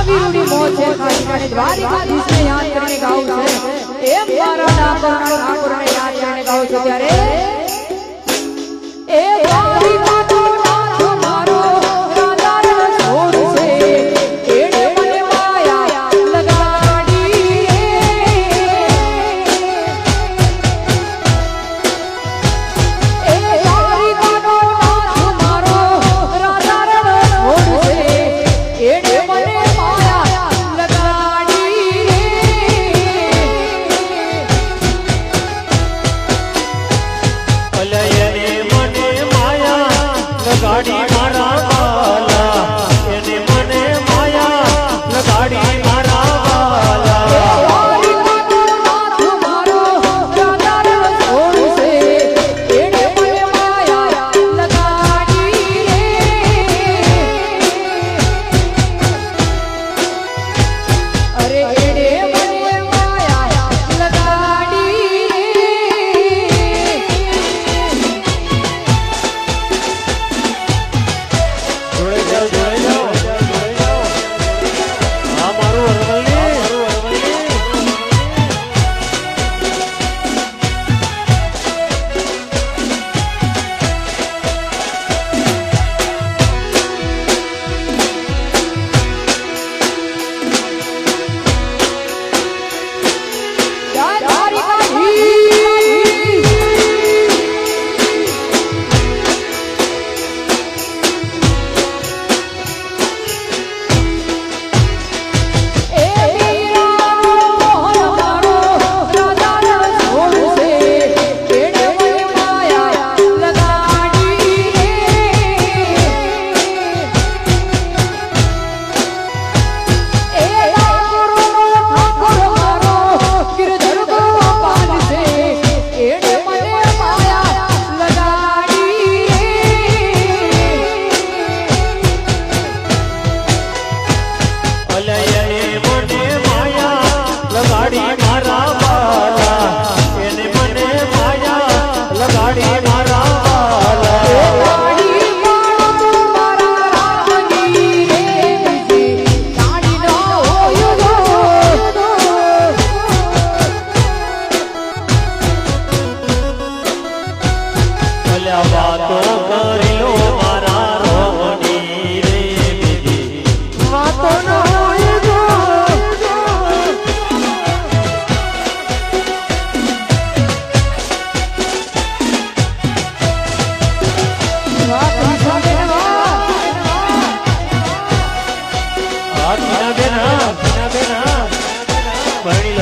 વીરુની મોજ છે ખાલી ખાલી દ્વારિકાધીશને યાદ કરીને ગાવું છે એમ મારા ડાકોરના ઠાકોરને યાદ કરીને ગાવું છું ત્યારે એ દ્વારિકાનો નાથ મારો રાધા રસોડ છે એણે મને માયા લગાડી એ દ્વારિકાનો નાથ મારો રાધા રસોડ છે એણે મને માયા લગાડી અલયને મને માયા લગાડી મારા વાલા એને મને માયા લગાડી મારા વાલા દ્વારિકાનો નાથ મારો રાધા રસોડ છે એણે મને માયા લગાડી અરે એણે મને માયા લગાડી જોડે જાઓ આ મારું અરવલ્લી જય દ્વારિકાધીશ એ મીરાનો મોહન મારો રાધા રસોડ છે એણે મને માયા લગાડી એ ડાકોરનો ઠાકોર મારો ગિરધર ગોપાલ છે એણે મને માયા લગાડી અલયને મને માયા લગાડી મારા વાલા એને મને માયા લગાડી મારા વાલા રાણી માણો મારા રામની રે બીજી રાણી ન હોય અલ્યા વાતો કરી લો મારા રોમની રે બીજી વાતો ન હોય આ તીના બેન પરણી